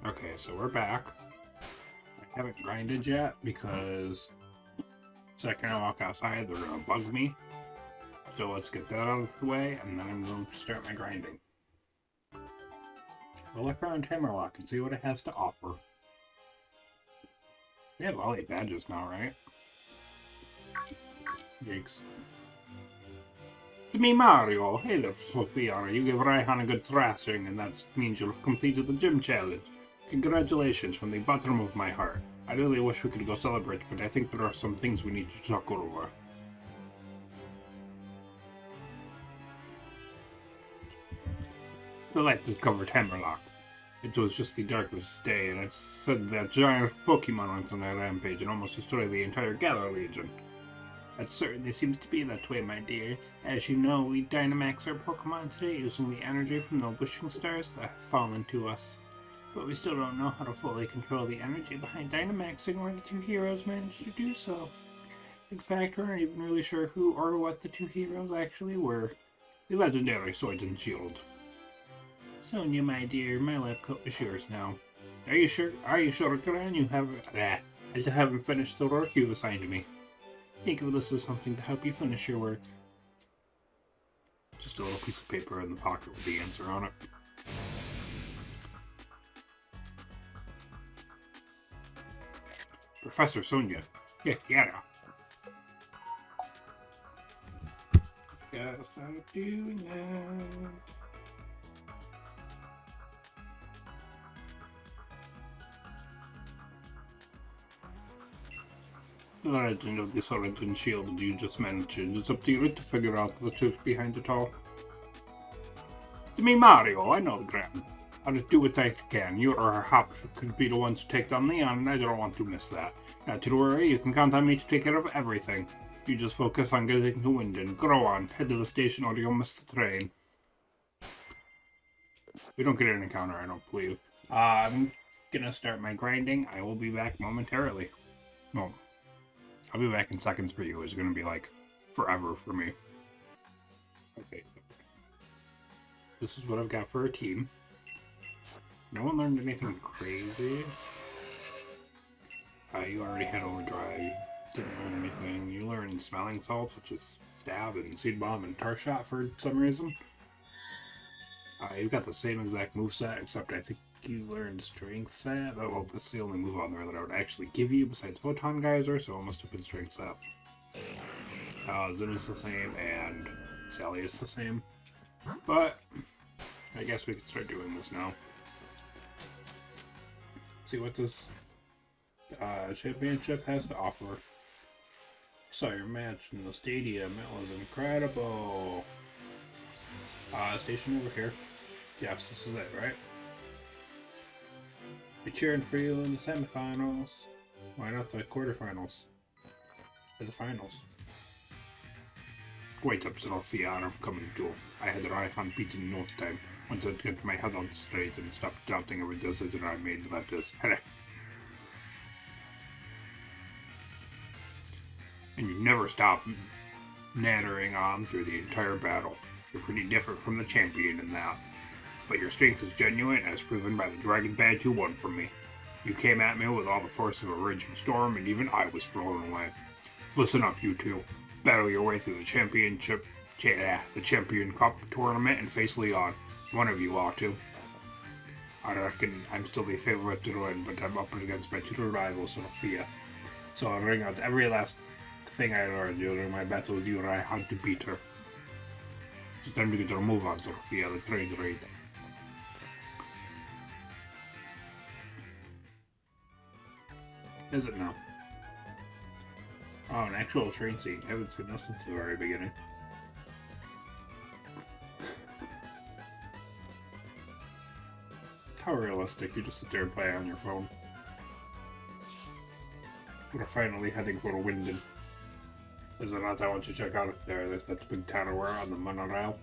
Okay, so we're back. I haven't grinded yet because the second I walk outside, they're gonna bug me. So let's get that out of the way, and then I'm going to start my grinding. We'll look around Hammerlock and see what it has to offer. We have all 8 badges now, right? Yikes. It's me, Mario. Hey there, Sophia. You give Raihan a good thrashing, and that means you'll have completed the gym challenge. Congratulations from the bottom of my heart. I really wish we could go celebrate, but I think there are some things we need to talk over. The light that covered Hammerlock. It was just the darkest day, and it said that giant Pokemon went on a rampage and almost destroyed the entire Galar region. It certainly seems to be that way, my dear. As you know, we Dynamax our Pokemon today using the energy from the wishing stars that have fallen to us. But we still don't know how to fully control the energy behind Dynamaxing or the two heroes managed to do so. In fact, we aren't even really sure who or what the two heroes actually were. The legendary Sword and Shield. Sonia, my dear, my lab coat is yours now. Are you sure, Gran? I still haven't finished the work you've assigned me. Think of this as something to help you finish your work. Just a little piece of paper in the pocket with the answer on it. Professor Sonia. Yeah. Gotta stop doing that. The legend of the Sword and Shield you just mentioned. It's up to you to figure out the truth behind it all. It's me, Mario. I know the Gran. I'll just do what I can. You or Hop could be the ones to take down Leon, and I don't want to miss that. Not to worry, you can count on me to take care of everything. You just focus on getting to Winden. Go on, head to the station or you'll miss the train. We don't get an encounter, I don't believe. I'm gonna start my grinding. I will be back momentarily. Well, I'll be back in seconds for you. It's gonna be like forever for me. Okay. This is what I've got for a team. No one learned anything crazy. You already had Overdrive. You didn't learn anything. You learned Smelling Salt, which is Stab and Seed Bomb and Tar Shot for some reason. You've got the same exact moveset, except I think you learned Strength Set. Oh, well, that's the only move on there that I would actually give you besides Photon Geyser, so it must have been Strength Set. Zin is the same, and Sally is the same. But I guess we can start doing this now. See what this championship has to offer. Saw your match in the stadium. It was incredible. Station over here. Yes, this is it, right? Be cheering for you in the semifinals. Why not the quarterfinals? Or the finals? Wait up, Sophia, I'm coming to. I had Raihan beaten in no time. Once I get my head on straight and stop doubting every decision I made, that is. And you never stop nattering on through the entire battle. You're pretty different from the champion in that. But your strength is genuine, as proven by the dragon badge you won from me. You came at me with all the force of a raging storm, and even I was thrown away. Listen up, you two. Battle your way through the the Champion Cup tournament and face Leon. One of you ought to. I reckon I'm still the favorite to win, but I'm up against my two rivals, Sophia. So I'll bring out every last thing I learned during my battle with you, and I had to beat her. It's time to get your move on, Sophia. The trade raid. Is it now? Oh, an actual train scene. I haven't seen this since the very beginning. How realistic, you just sit there and play on your phone. We're finally heading for Winden. Is it not? I want to check out if there's that big tower on the monorail.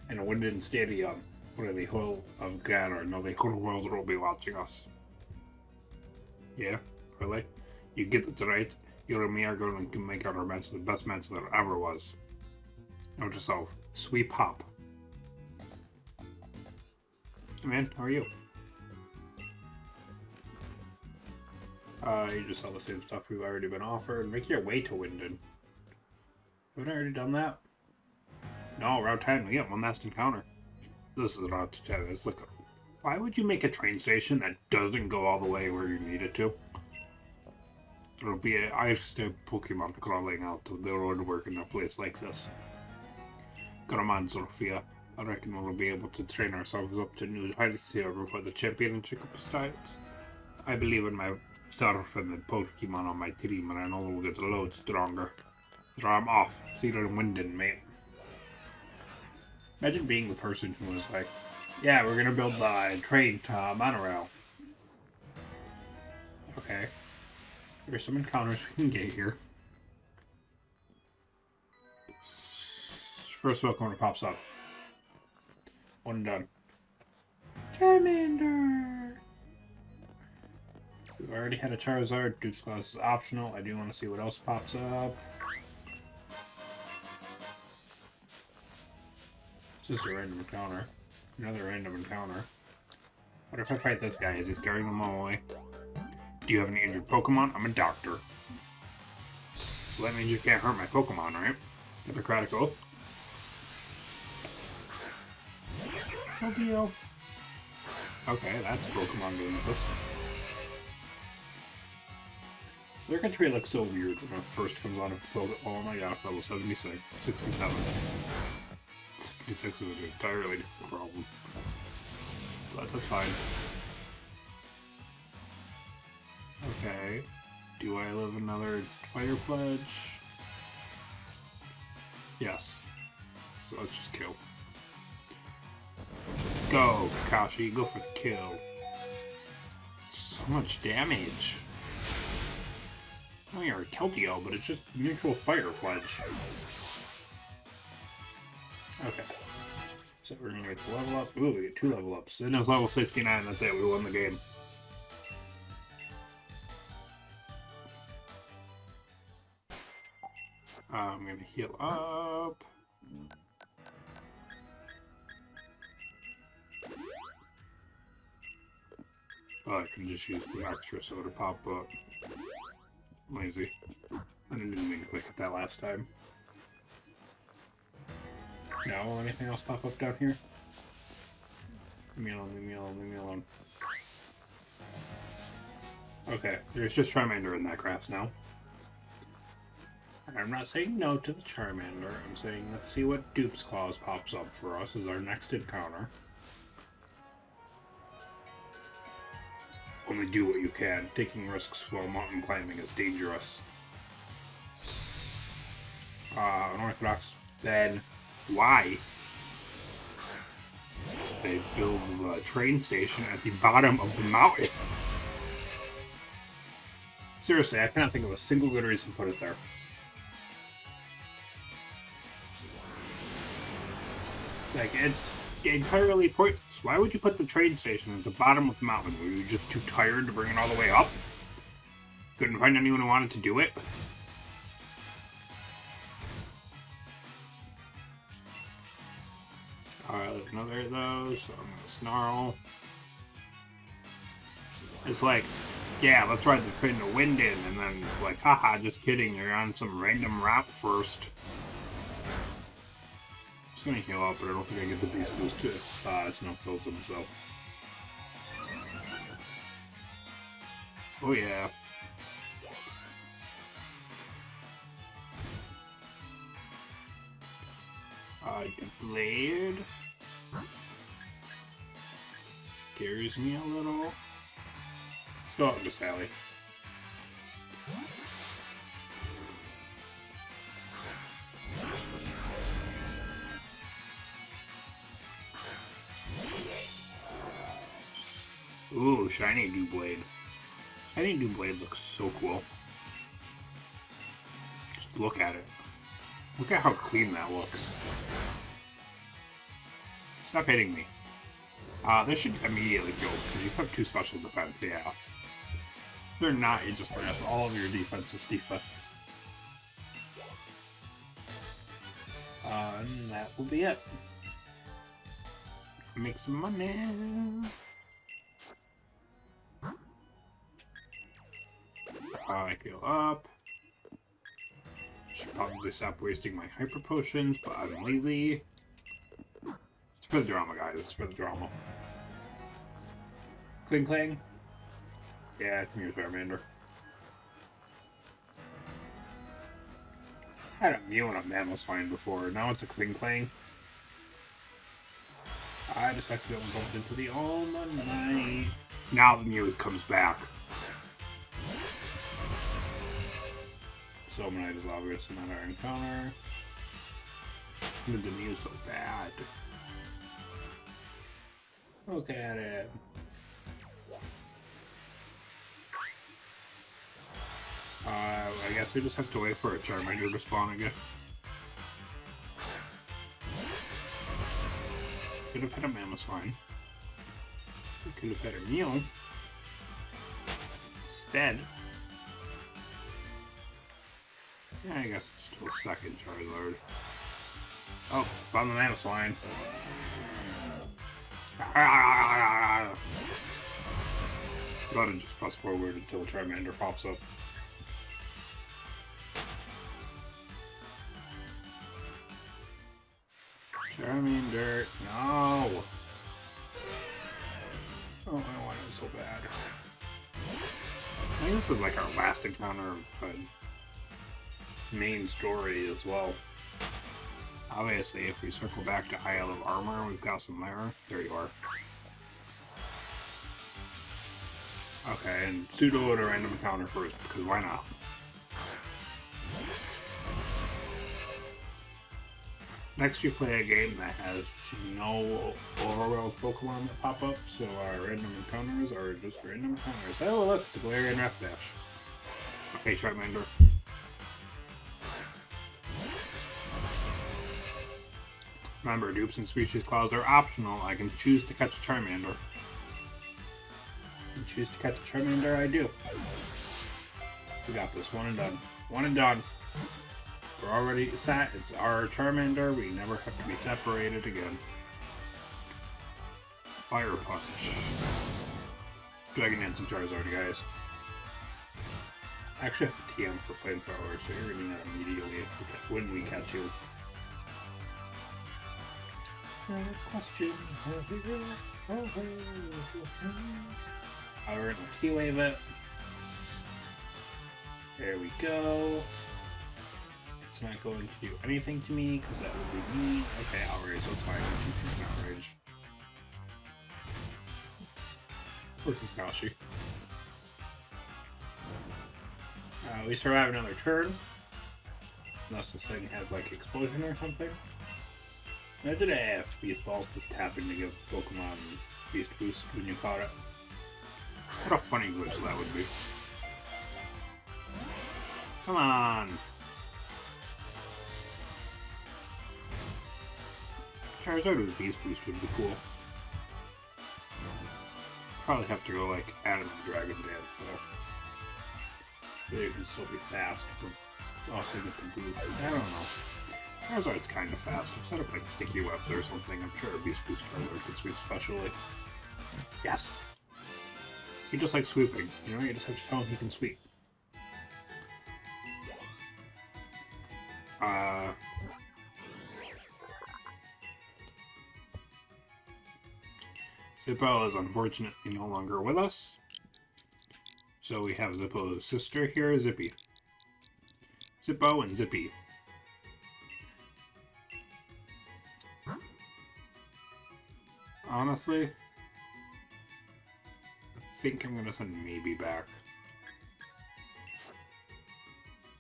And a Winden Stadium, where the whole of Galar, no, the whole world will be watching us. Yeah? Really? You get it right. You and me are going to make our match the best match there ever was. Note yourself. Sweep Hop. Hey man, how are you? You just sell the same stuff we've already been offered. Make your way to Winden. Haven't I already done that? No, Route 10. We get one last encounter. This is Route 10. It's like, why would you make a train station that doesn't go all the way where you need it to? It'll be an ice-type Pokemon crawling out of the road work in a place like this. Come on, Sophia. I reckon we'll be able to train ourselves up to new heights here before the championship starts. I believe in myself and the Pokemon on my team, and I know we'll get a load stronger. So I'm off. See you in Winden, mate. Imagine being the person who was like, yeah, we're gonna build the train monorail. Okay. There's some encounters we can get here. First Pokemon that pops up. One and done. Charmander! We've already had a Charizard. Dupe's Class is optional. I do want to see what else pops up. It's just a random encounter. Another random encounter. What if I fight this guy? Is he scaring them all away? Do you have any injured Pokemon? I'm a doctor. Well, that means you can't hurt my Pokemon, right? Hippocratic Oath. No deal. Okay, that's Pokemon doing this. Circuitry looks so weird when it first comes on. Oh my god, level 76, 67. 76 is an entirely different problem. But that's fine. Okay. Do I live another fire pledge? Yes. So let's just kill. Go, Kakashi, go for the kill. So much damage. Oh, you're a Keldeo, but it's just neutral fire pledge. Okay. So we're gonna get the level up. Ooh, we get 2 level ups. And it's level 69, that's it, we won the game. I'm gonna heal up. Oh, I can just use the extra soda pop up. Lazy. I didn't mean to click it that last time. Now, will anything else pop up down here? Leave me alone, leave me alone, leave me alone. Okay, there's just Charmander in that grass now. And I'm not saying no to the Charmander, I'm saying let's see what Dupe's Claws pops up for us as our next encounter. Only do what you can. Taking risks while mountain climbing is dangerous. Unorthodox. Then why they build the train station at the bottom of the mountain? Seriously, I cannot think of a single good reason to put it there. Like, it's entirely pointless. Why would you put the train station at the bottom of the mountain? Were you just too tired to bring it all the way up? Couldn't find anyone who wanted to do it? Alright, there's another of those, so I'm gonna snarl. It's like, yeah, let's ride the train to Winden, and then it's like, haha, just kidding, you're on some random route first. I'm gonna heal up, but I don't think I get the beast boost to it. It's no kills him, so. Oh yeah. Blade scares me a little. Let's go out into Sally. Ooh, shiny Doublade. Shiny Doublade looks so cool. Just look at it. Look at how clean that looks. Stop hitting me. This should immediately kill, because you have 2 special defense, yeah. They're not, you just have all of your defense. And that will be it. Make some money. I heal up. Should probably stop wasting my hyper potions, but I'm lazy. It's for the drama, guys. It's for the drama. Cling Clang? Yeah, I can use Charmander. I had a Mew and a Mammothine before. Now it's a Cling Clang. I just accidentally bumped into the All-Night. Now the Mew comes back. Soulmanite is obviously not our encounter. But the Mew's so bad. Look at it. I guess we just have to wait for a Charmander to spawn again. Could have had a Mammothine. We could have had a Mew. Instead. Yeah, I guess it's still a second Charizard. Oh, found the Mammothine. Go ahead and just press forward until Charmander pops up. Charmander, no! Oh, I want it so bad. I think this is like our last encounter of the main story as well. Obviously, if we circle back to Isle of Armor, we've got some there. There you are. Okay, and pseudo at a random encounter first, because why not? Next, you play a game that has no overworld Pokemon that pop up, so our random encounters are just random encounters. Oh, look, it's a Galarian Rapidash. Okay, Charmander. Remember, dupes and species claws are optional. I can choose to catch a Charmander. And choose to catch a Charmander, I do. We got this. One and done. One and done. We're already set. It's our Charmander. We never have to be separated again. Fire Punch. Dragon Dance and Charizard, guys. I actually have to TM for Flamethrower, so you're getting that immediately when we catch you. Question. Alright, we'll T-Wave it. There we go. It's not going to do anything to me because that would be me. Okay, Outrage, that's fine. I'm keeping Outrage. Poor Kakashi. We survive another turn. Unless this thing has like explosion or something. Imagine if Beast Balls was tapping to give Pokemon Beast Boost when you caught it. What a funny glitch that would be. Come on! Charizard with Beast Boost would be cool. Probably have to go like Adam and Dragon Dance though. They can still be fast, but also get the boot. I don't know. Charizard's kind of fast. Instead of like Sticky Web or something, I'm sure a Beast Boost Charizard could sweep specially. Yes! He just likes swooping. You know, you just have to tell him he can sweep. Zippo is unfortunately no longer with us. So we have Zippo's sister here, Zippy. Zippo and Zippy. Honestly, I think I'm gonna send Maybe back.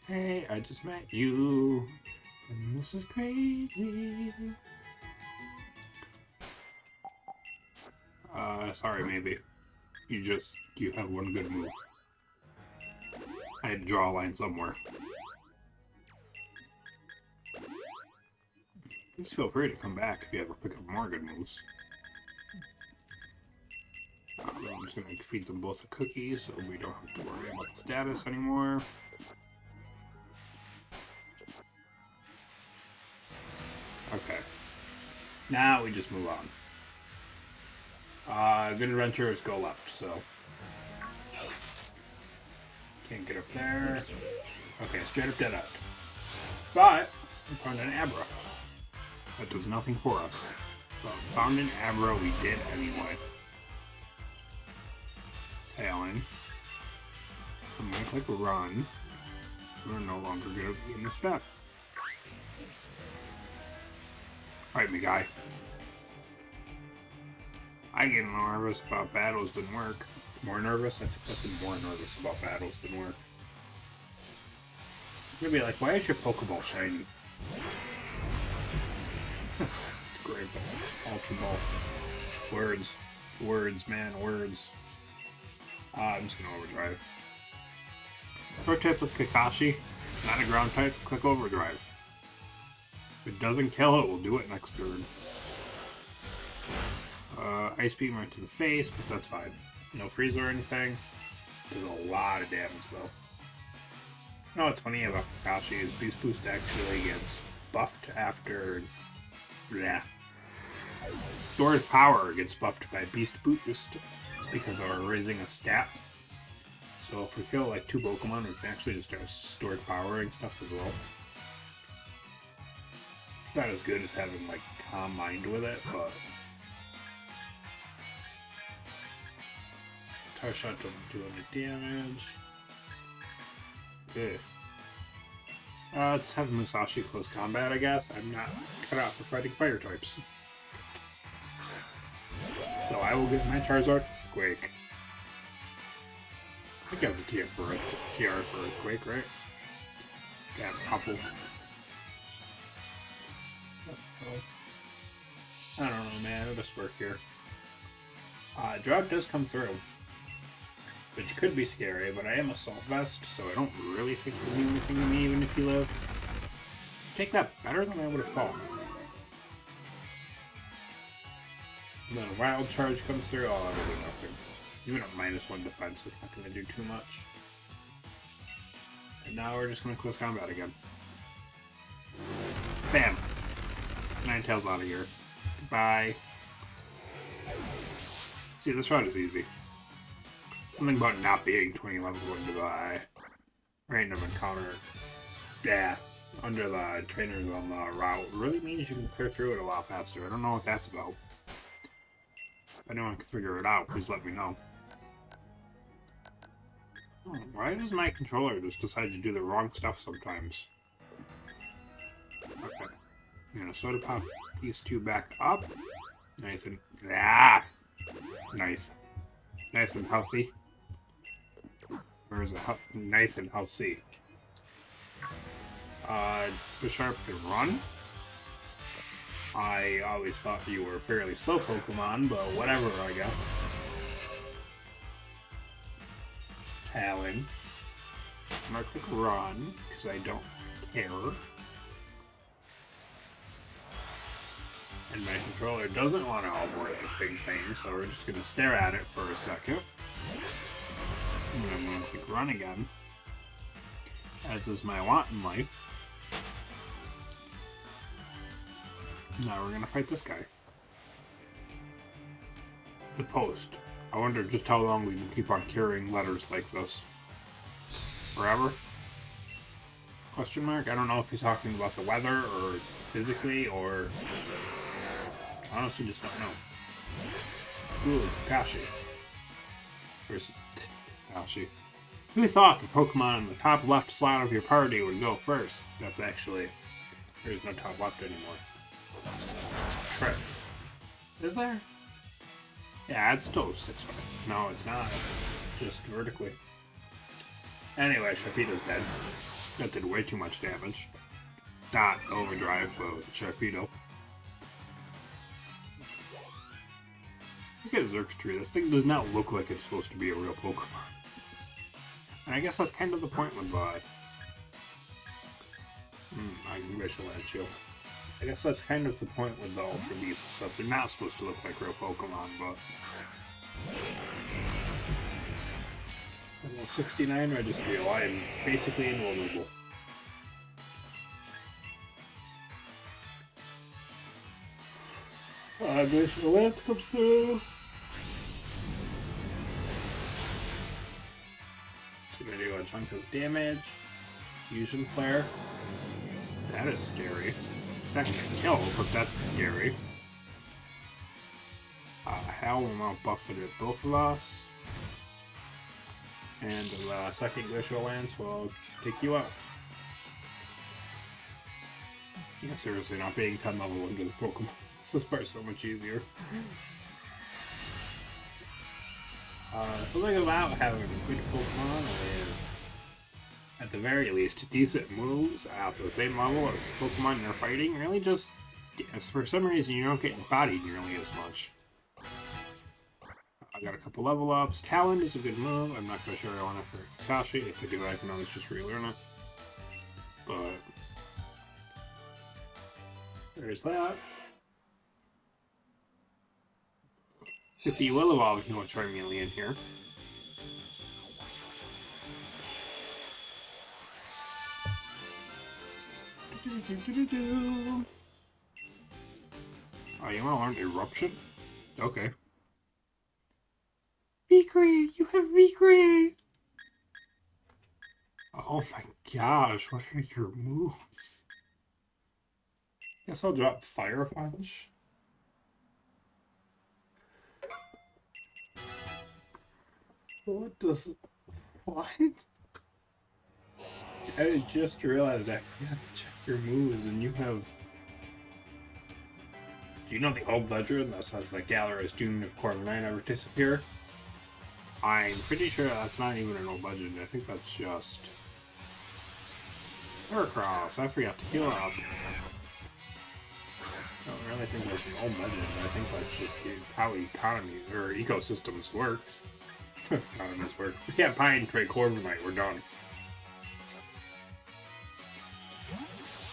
Hey, I just met you, and this is crazy. Sorry, Maybe. You have one good move. I had to draw a line somewhere. Please feel free to come back if you ever pick up more good moves. I'm just going to feed them both a cookie so we don't have to worry about the status anymore. Okay. Now we just move on. Good adventurers go left, so... Can't get up there. Okay, straight up dead end. But we found an Abra. That does nothing for us. But found an Abra we did anyway. Talon. I'm gonna click run. We're no longer gonna be in this bet. Alright, me guy. I get more nervous about battles than work. More nervous? I think I said more nervous about battles than work. You'll be like, why is your Pokeball shiny? It's great ball. Ultra ball. Words. Words, man, words. I'm just gonna overdrive. Pro tip with Kakashi. Not a ground type, click overdrive. If it doesn't kill it, we'll do it next turn. Ice Beam right to the face, but that's fine. No freeze or anything. Does a lot of damage though. You know what's funny about Kakashi is Beast Boost actually gets buffed after... Yeah. Stored Power gets buffed by Beast Boost because of raising a stat. So if we kill like 2 Pokemon, we can actually just start stored powering stuff as well. It's not as good as having like Calm Mind with it, but Tire Shot doesn't do any damage. Good. Let's have Musashi close combat, I guess. I'm not cut out for fighting fire types. So I will get my Charizard Quake. I think I have the TR for Earthquake, right? Got a couple. I don't know, man. It'll just work here. Drought does come through, which could be scary, but I am Assault Vest, so I don't really think it'll do anything to me, even if you live. Take that better than I would have thought. And then a Wild Charge comes through. Oh, that'll do nothing. Even a -1 defense is not going to do too much. And now we're just going to close combat again. Bam! Ninetales out of here. Goodbye. See, this route is easy. Something about not being 20 levels into the random encounter. Yeah, under the trainers on the route really means you can clear through it a lot faster. I don't know what that's about. If anyone can figure it out, please let me know. Oh, why does my controller just decide to do the wrong stuff sometimes? Okay. I'm gonna Soda Pop these 2 back up. Nice and... Ah! Nice. Nice and healthy. Where's a nice and healthy? Bisharp can run. I always thought you were a fairly slow Pokemon, but whatever, I guess. Talon. I'm gonna click run, because I don't care. And my controller doesn't want to avoid the big thing, so we're just gonna stare at it for a second. And then I'm gonna click run again. As is my want in life. Now we're gonna fight this guy. The Post. I wonder just how long we can keep on carrying letters like this. Forever? Question mark? I don't know if he's talking about the weather or physically or... I honestly just don't know. Ooh, Kakashi. Versus Kakashi. Who thought the Pokemon in the top left slot of your party would go first? That's actually... There's no top left anymore. Trip. Is there? Yeah, it's still 6-5. No, it's not. It's just vertically. Anyway, Sharpedo's dead. That did way too much damage. Not overdrive, but with Sharpedo. Look at Xurkitree. This thing does not look like it's supposed to be a real Pokemon. And I guess that's kind of the point with Vi. I shall let you. I guess that's kind of the point with the Ultra Beasts, that they're not supposed to look like real Pokemon, but... Level 69 Registeel, I am basically invulnerable. Glacial Lance comes through. It's gonna do a chunk of damage. Fusion Flare. That is scary. It's not gonna kill, but that's scary. Hell will not buffet at both of us. And the second Glacial Lance will take you out. Yeah, seriously, not being 10 level into the Pokemon. This part's so much easier. Something about having a good Pokemon is, at the very least, decent moves at the same level as the Pokemon you're fighting. Really just, for some reason, you don't get bodied nearly as much. I got a couple level ups. Talon is a good move. I'm not quite sure I want it for Kakashi. If I do, I can always just relearn it. But there's that. Sippy will evolve if you want Charmeleon in here. Oh, you want to learn Eruption? Okay. Victory! You have victory! Oh my gosh, what are your moves? Guess I'll drop Fire Punch. What does... What? I just realized I forgot to check your moves and you have... Do you know the old legend that says that Galar is doomed if Corviknight ever disappear? I'm pretty sure that's not even an old legend. I think that's just... Heracross, I forgot to heal up. I don't really think that's an old legend. I think that's just how economy or ecosystems works. Economies work. We can't buy and trade Corviknight, we're done.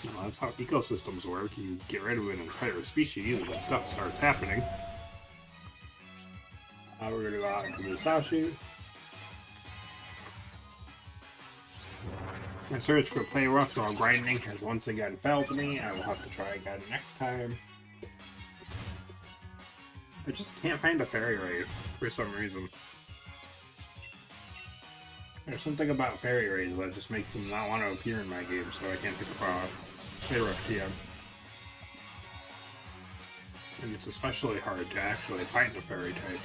No, that's how ecosystems work. You get rid of an entire species and stuff starts happening. We're gonna go out into Musashi. My search for play rough while grinding has once again failed me. I will have to try again next time. I just can't find a fairy raid for some reason. There's something about fairy raids that just makes them not want to appear in my game, so I can't pick up a play rough TM. And it's especially hard to actually find a fairy type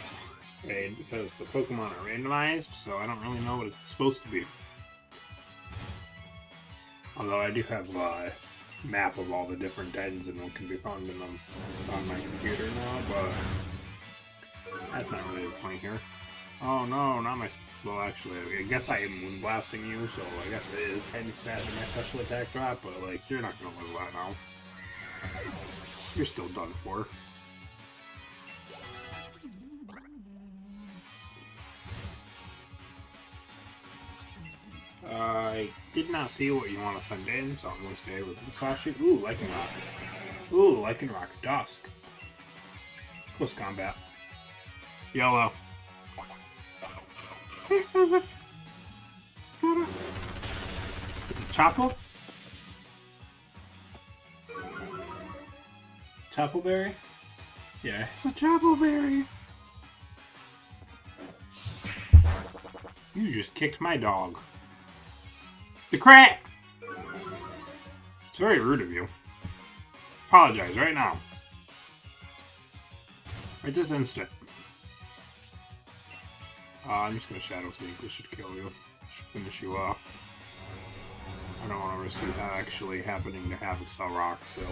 raid because the Pokemon are randomized, so I don't really know what it's supposed to be. Although I do have a map of all the different dens and what can be found in them on my computer now, but that's not really the point here. Oh no, not my... Well, actually, I guess I am moonblasting you, so I guess it is kind of smashing my special attack drop, but like, you're not gonna live that now. You're still done for. I did not see what you want to send in, so I'm going to stay with Musashi. Ooh, Lycanroc. Ooh, Lycanroc. Dusk. Close combat. Yellow. Hey, is it? It's got a... Is it Chople? Choppleberry? Yeah, it's a Choppleberry. You just kicked my dog. The crack! It's very rude of you. Apologize right now. Right this instant. I'm just gonna Shadow Sneak. This should kill you. Should finish you off. I don't want to risk it actually happening to have a Cell Rock, so...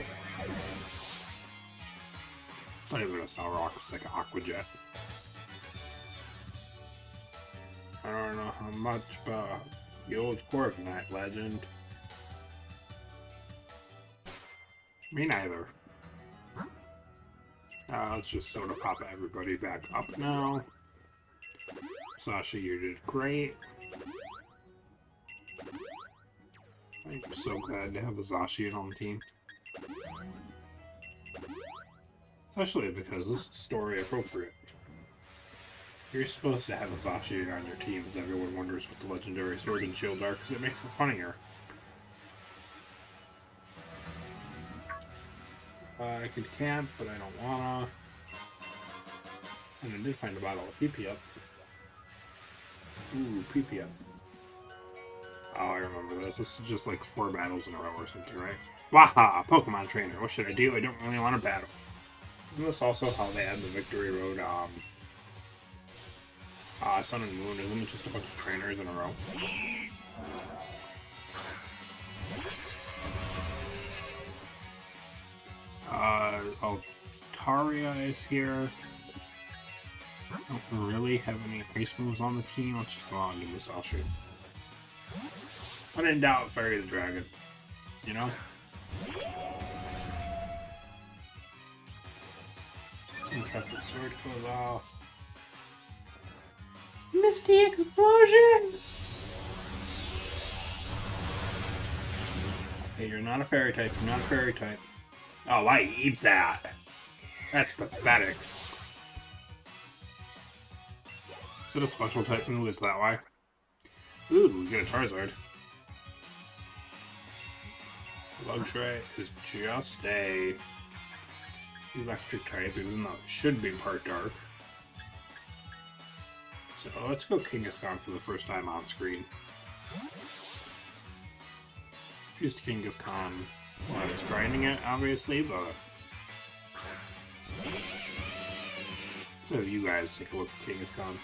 It's not even a Cell Rock, it's like an Aqua Jet. I don't know how much about the old Corviknight legend. Me neither. Let's just sort of pop everybody back up now. Sasha, you did great. I'm so glad to have a Zacian on the team. Especially because this is story appropriate. You're supposed to have a Zacian on your team as everyone wonders what the legendary Sword and Shield are because it makes it funnier. I could camp, but I don't wanna. And I did find a bottle of PP up. Ooh, PP up. Oh, I remember this. This is just like 4 battles in a row or something, right? Waha! Pokemon trainer. What should I do? I don't really want to battle. Isn't this also how they had the Victory Road, Sun and Moon? Isn't it just a bunch of trainers in a row? Altaria is here. I don't really have any ice moves on the team. Let's just go on and do this. I'll shoot. When in doubt, bury the dragon. You know? Encrusted sword goes off. Misty explosion! Hey, you're not a fairy type. You're not a fairy type. Oh, I eat that. That's pathetic. Is it a special type move? Is that why? Ooh, we get a Charizard. Luxray is just a electric type, even though it should be part dark. So let's go Kangaskhan for the first time on screen. Used Kangaskhan while I was grinding it, obviously, but so you guys take a look at Kangaskhan.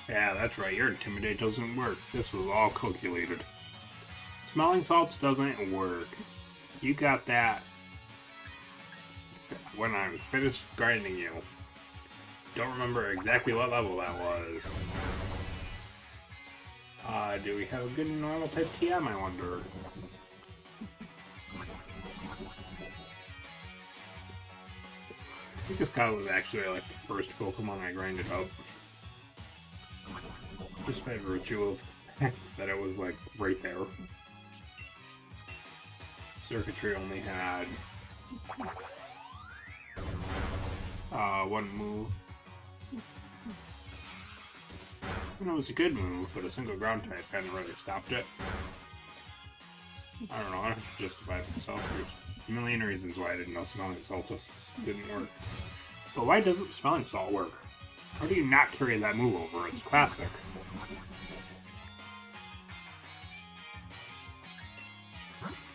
Yeah, that's right, your Intimidate doesn't work. This was all calculated. Smelling Salts doesn't work. You got that when I finished grinding you. Don't remember exactly what level that was. Do we have a good normal type TM, I wonder? I think this guy was actually like the first Pokemon I grinded up. Just by virtue of that it was like right there. Circuitry only had one move. And it was a good move, but a single ground type hadn't really stopped it. I don't know, I have to justify it myself. There's a million reasons why I didn't know Smelling Salt just didn't work. But why doesn't Smelling Salt work? How do you not carry that move over? It's classic.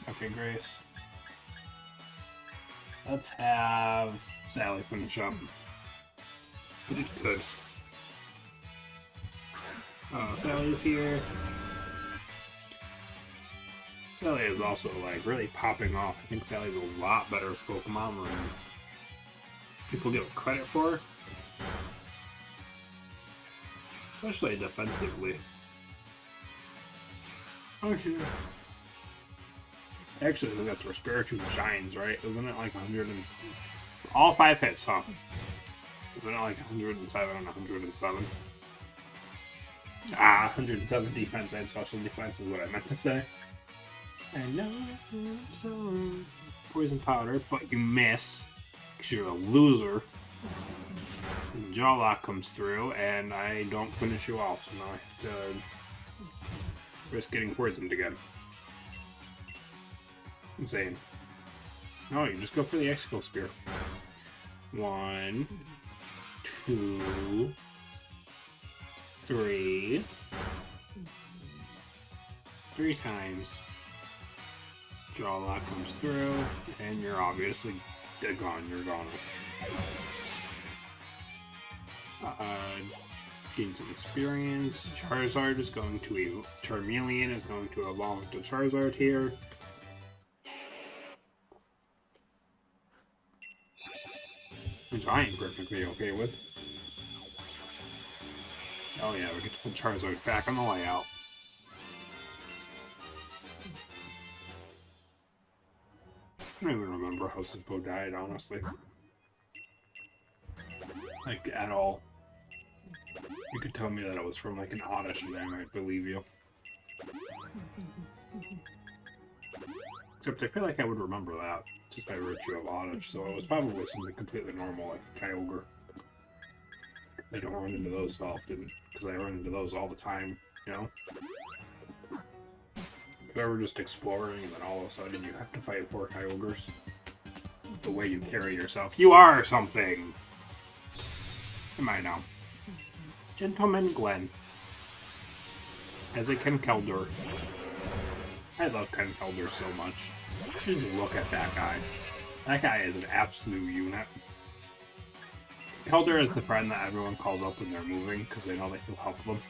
Okay, Grace. Let's have Sally finish up. But it's good. Sally's here. Sally is also like really popping off. I think Sally's a lot better Pokemon than people give credit for. Especially defensively. Oh shit. Actually, I think that's where Spiritomb shines, right? Isn't it like 100 and... all 5 hits, huh? Isn't it like 107 and 107? 107 defense and special defense is what I meant to say. I know some poison powder, but you miss because you're a loser. And Jawlock comes through, and I don't finish you off, so now I have to risk getting poisoned again. Insane. No, you just go for the Icicle Spear. 1, 2, 3. 3 times. Jawlock comes through, and you're obviously gone. You're gone. Gain some experience. Charizard is going to Charmeleon is going to evolve into Charizard here. Which I am perfectly okay with. Oh yeah, we get to put Charizard back on the layout. I don't even remember how Zippo died, honestly. Like, at all. You could tell me that it was from like an Oddish and I might believe you. Except I feel like I would remember that, just by virtue of Oddish, so it was probably something completely normal, like Kyogre. I don't run into those so often, because I run into those all the time, you know? If you're ever just exploring and then all of a sudden you have to fight 4 Kyogres, the way you carry yourself, you are something! Am I now? Gentleman Glenn. As a Kenkeldor. I love Ken Felder so much. Just look at that guy. That guy is an absolute unit. Felder is the friend that everyone calls up when they're moving because they know that he'll help them.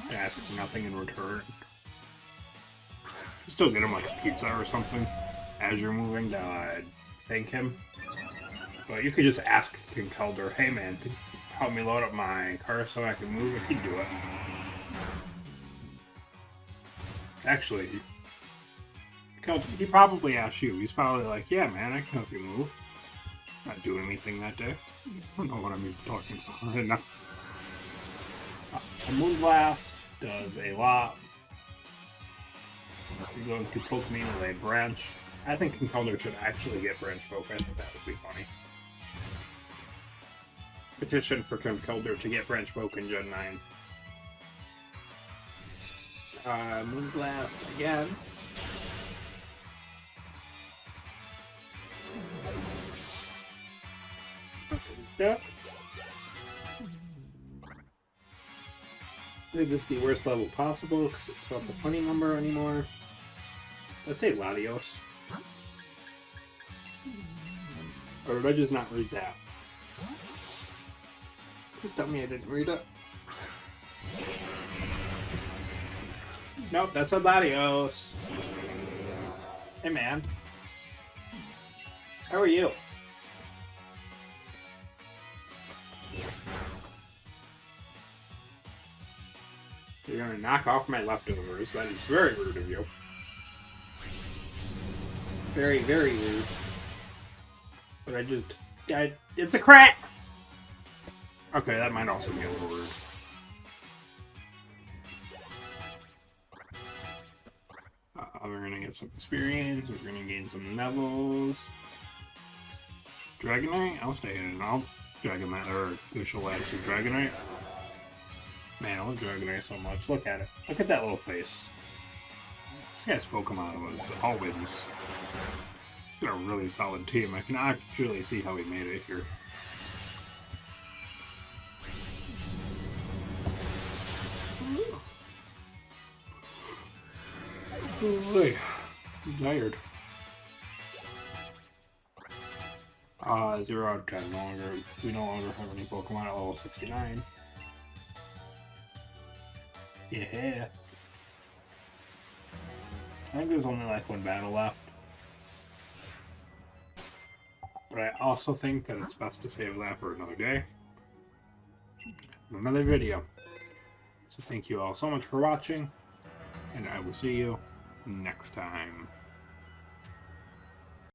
They ask for nothing in return. You still get him like a pizza or something as you're moving to thank him. But you could just ask King Felder, hey man, could you help me load up my car so I can move? And he'd do it. Actually, he probably asked you. He's probably like, yeah man, I can help you move. Not doing anything that day. I don't know what I'm even talking about right now. A Moonblast does a lot. You're going to poke me with a branch. I think King Felder should actually get branch poke. I think that would be funny. Petition for King Felder to get branch poke in Gen 9. Moonblast again. That. Make this the worst level possible because it's not the funny number anymore. Let's say Latios. Or did I just not read that? Just tell me I didn't read it. Nope, that's a Latios. Hey man. How are you? You're gonna knock off my leftovers. That is very rude of you. Very, very rude. But it's a crit! Okay, that might also be a little rude. We're gonna get some experience. We're gonna gain some levels. Dragonite? I'll stay in. I'll Dragonite, or Gushel Lance and Dragonite. Man, I love Dragonite so much. Look at it. Look at that little face. This guy's Pokemon was all wins. He's got a really solid team. I can actually see how he made it here. Oh boy. I'm tired. 0 out of 10. We no longer have any Pokemon at level 69. Yeah. I think there's only like one battle left. But I also think that it's best to save that for another day. Another video. So thank you all so much for watching. And I will see you next time.